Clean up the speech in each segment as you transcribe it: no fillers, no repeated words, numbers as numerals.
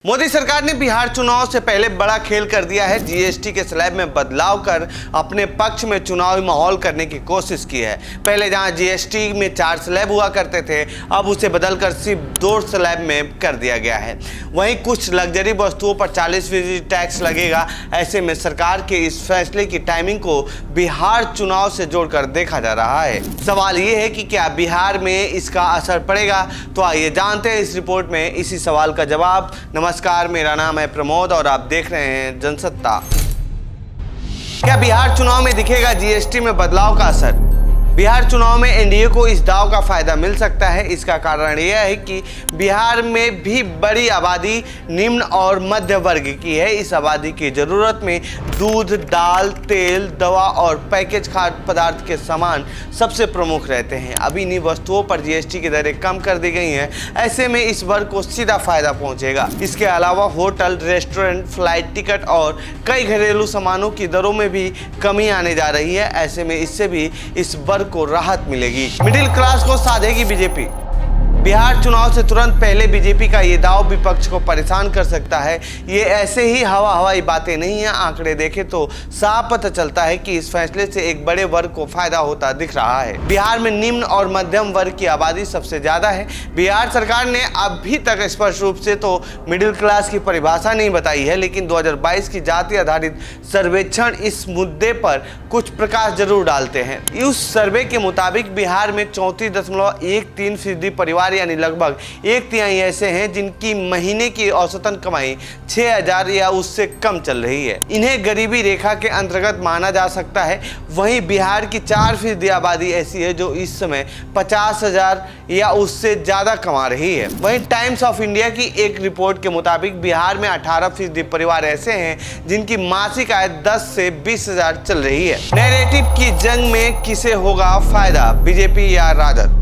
मोदी सरकार ने बिहार चुनाव से पहले बड़ा खेल कर दिया है। जीएसटी के स्लैब में बदलाव कर अपने पक्ष में चुनावी माहौल करने की कोशिश की है। पहले जहां जीएसटी में 4 स्लैब हुआ करते थे, अब उसे बदलकर सिर्फ 2 स्लैब में कर दिया गया है। वहीं कुछ लग्जरी वस्तुओं पर 40% टैक्स लगेगा। ऐसे में सरकार के इस फैसले की टाइमिंग को बिहार चुनाव से जोड़कर देखा जा रहा है। सवाल ये है कि क्या बिहार में इसका असर पड़ेगा? तो आइए जानते हैं इस रिपोर्ट में इसी सवाल का जवाब। नमस्कार, मेरा नाम है प्रमोद और आप देख रहे हैं जनसत्ता। क्या बिहार चुनाव में दिखेगा जीएसटी में बदलाव का असर? बिहार चुनाव में एनडीए को इस दाव का फायदा मिल सकता है। इसका कारण यह है कि बिहार में भी बड़ी आबादी निम्न और मध्य वर्ग की है। इस आबादी की जरूरत में दूध, दाल, तेल, दवा और पैकेज खाद्य पदार्थ के सामान सबसे प्रमुख रहते हैं। अब इन्हीं वस्तुओं पर जीएसटी की दरें कम कर दी गई हैं। ऐसे में इस वर्ग को सीधा फायदा पहुंचेगा। इसके अलावा होटल, रेस्टोरेंट, फ्लाइट टिकट और कई घरेलू सामानों की दरों में भी कमी आने जा रही है। ऐसे में इससे भी इस वर्ग को राहत मिलेगी। मिडिल क्लास को साधेगी बीजेपी। बिहार चुनाव से तुरंत पहले बीजेपी का ये दाव विपक्ष को परेशान कर सकता है। ये ऐसे ही हवाई बातें नहीं हैं। आंकड़े देखें तो साफ पता चलता है कि इस फैसले से एक बड़े वर्ग को फायदा होता दिख रहा है। बिहार में निम्न और मध्यम वर्ग की आबादी सबसे ज्यादा है। बिहार सरकार ने अभी तक स्पष्ट रूप से तो मिडिल क्लास की परिभाषा नहीं बताई है, लेकिन 2022 की जाति आधारित सर्वेक्षण इस मुद्दे पर कुछ प्रकाश जरूर डालते हैं। उस सर्वे के मुताबिक बिहार में 34.13% परिवार यानी लगभग 1/3 ऐसे हैं जिनकी महीने की औसतन कमाई 6,000 या उससे कम चल रही है। इन्हें गरीबी रेखा के अंतर्गत माना जा सकता है। वहीं बिहार की 4% आबादी ऐसी है जो इस समय 50,000 या उससे ज्यादा कमा रही है। वहीं टाइम्स ऑफ इंडिया की एक रिपोर्ट के मुताबिक बिहार में 18% परिवार ऐसे हैं जिनकी मासिक आय 10 से 20,000 चल रही है। नैरेटिव की जंग में किसे होगा फायदा, बीजेपी या राजद?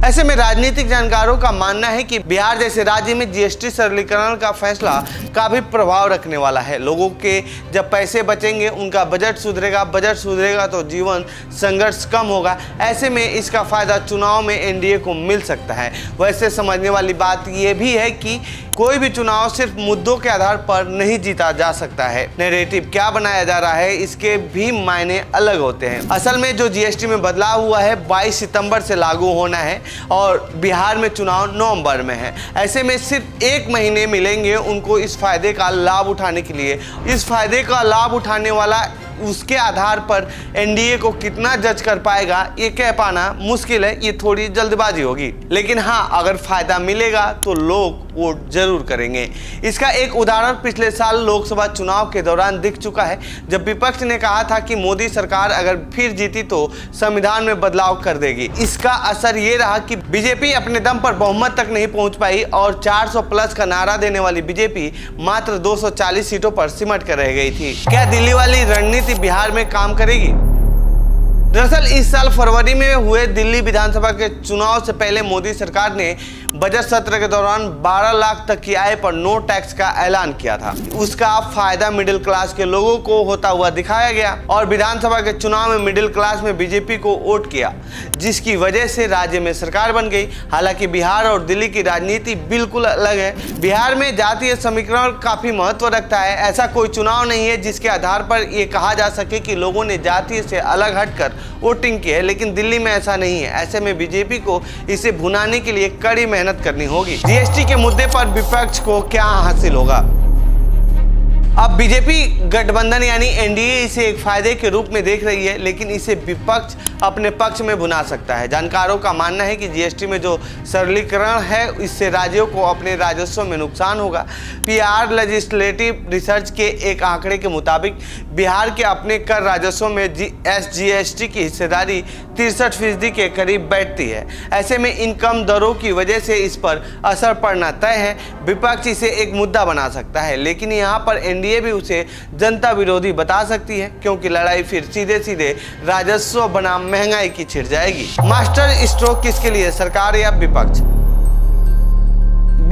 ऐसे में राजनीतिक जानकारों का मानना है कि बिहार जैसे राज्य में जीएसटी सरलीकरण का फैसला काफी प्रभाव रखने वाला है। लोगों के जब पैसे बचेंगे, उनका बजट सुधरेगा तो जीवन संघर्ष कम होगा। ऐसे में इसका फायदा चुनाव में एनडीए को मिल सकता है। वैसे समझने वाली बात यह भी है कि कोई भी चुनाव सिर्फ मुद्दों के आधार पर नहीं जीता जा सकता है। नैरेटिव क्या बनाया जा रहा है, इसके भी मायने अलग होते हैं। असल में जो जीएसटी में बदलाव हुआ है 22 सितंबर से लागू होना है और बिहार में चुनाव नवंबर में है। ऐसे में सिर्फ 1 महीने मिलेंगे उनको इस फायदे का लाभ उठाने के लिए। इस फायदे का लाभ उठाने वाला उसके आधार पर एनडीए को कितना जज कर पाएगा ये कह पाना मुश्किल है। ये थोड़ी जल्दबाजी होगी, लेकिन हाँ, अगर फायदा मिलेगा तो लोग वोट जरूर करेंगे। इसका एक उदाहरण पिछले साल लोकसभा चुनाव के दौरान दिख चुका है, जब विपक्ष ने कहा था कि मोदी सरकार अगर फिर जीती तो संविधान में बदलाव कर देगी। इसका असर ये रहा कि बीजेपी अपने दम पर बहुमत तक नहीं पहुंच पाई और 400 प्लस का नारा देने वाली बीजेपी मात्र 240 सीटों पर सिमट कर रह गई थी। क्या दिल्ली वाली रणनीति बिहार में काम करेगी? दरअसल इस साल फरवरी में हुए दिल्ली विधानसभा के चुनाव से पहले मोदी सरकार ने बजट सत्र के दौरान 12 लाख तक की आय पर नो टैक्स का ऐलान किया था। उसका फायदा मिडिल क्लास के लोगों को होता हुआ दिखाया गया और विधानसभा के चुनाव में मिडिल क्लास में बीजेपी को वोट किया, जिसकी वजह से राज्य में सरकार बन गई। हालांकि बिहार और दिल्ली की राजनीति बिल्कुल अलग है। बिहार में जातीय समीकरण काफी महत्व रखता है। ऐसा कोई चुनाव नहीं है जिसके आधार पर यह कहा जा सके कि लोगों ने जाति से अलग हटकर वोटिंग की है, लेकिन दिल्ली में ऐसा नहीं है। ऐसे में बीजेपी को इसे भुनाने के लिए कड़ी मेहनत करनी होगी। जीएसटी के मुद्दे पर विपक्ष को क्या हासिल होगा? अब बीजेपी गठबंधन यानी एनडीए इसे एक फायदे के रूप में देख रही है, लेकिन इसे विपक्ष अपने पक्ष में भुना सकता है। जानकारों का मानना है कि जीएसटी में जो सरलीकरण है इससे राज्यों को अपने राजस्व में नुकसान होगा। पीआर लेजिस्लेटिव रिसर्च के एक आंकड़े के मुताबिक बिहार के अपने कर राजस्व में एसजीएसटी की हिस्सेदारी 63% के करीब बैठती है। ऐसे में इन कम दरों की वजह से इस पर असर पड़ना तय है। विपक्ष इसे एक मुद्दा बना सकता है, लेकिन यहाँ पर एनडीए भी उसे जनता विरोधी बता सकती है, क्योंकि लड़ाई फिर सीधे सीधे राजस्व बनाम महंगाई की छिड़ जाएगी। मास्टर स्ट्रोक किसके लिए, सरकार या विपक्ष?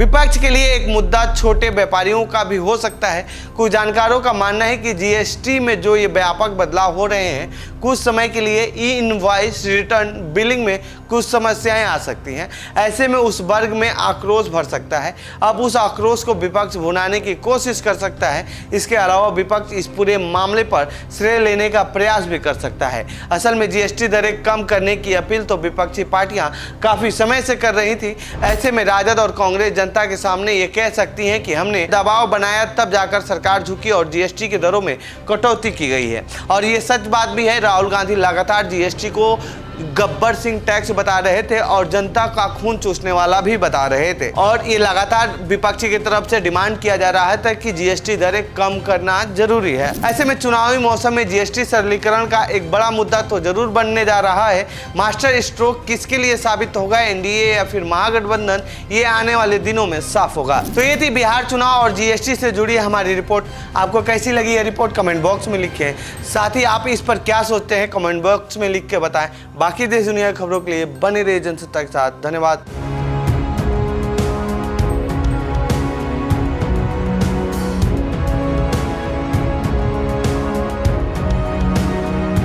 विपक्ष के लिए एक मुद्दा छोटे व्यापारियों का भी हो सकता है। कुछ जानकारों का मानना है कि जीएसटी में जो ये व्यापक बदलाव हो रहे हैं, कुछ समय के लिए ई इनवॉइस रिटर्न बिलिंग में कुछ समस्याएं आ सकती हैं। ऐसे में उस वर्ग में आक्रोश भर सकता है। अब उस आक्रोश को विपक्ष भुनाने की कोशिश कर सकता है। इसके अलावा विपक्ष इस पूरे मामले पर श्रेय लेने का प्रयास भी कर सकता है। असल में जीएसटी दरें कम करने की अपील तो विपक्षी पार्टियां काफी समय से कर रही थी। ऐसे में राजद और कांग्रेस जनता के सामने ये कह सकती हैं कि हमने दबाव बनाया, तब जाकर सरकार झुकी और जीएसटी की दरों में कटौती की गई है। और ये सच बात भी है। राहुल गांधी लगातार जीएसटी को गब्बर सिंह टैक्स बता रहे थे और जनता का खून चूसने वाला भी बता रहे थे, और ये लगातार विपक्षी की तरफ से डिमांड किया जा रहा है कि जीएसटी दरें कम करना जरूरी है। ऐसे में चुनावी मौसम में जीएसटी सरलीकरण का एक बड़ा मुद्दा तो जरूर बनने जा रहा है। मास्टर स्ट्रोक किसके लिए साबित होगा, एनडीए या फिर महागठबंधन, ये आने वाले दिनों में साफ होगा। तो ये थी बिहार चुनाव और जीएसटी से जुड़ी हमारी रिपोर्ट। आपको कैसी लगी ये रिपोर्ट कमेंट बॉक्स में लिखें। साथ ही आप इस पर क्या सोचते हैं कमेंट बॉक्स में लिख के बताएं। बाकी देश दुनिया की खबरों के लिए बने रहिए जनसत्ता के साथ। धन्यवाद।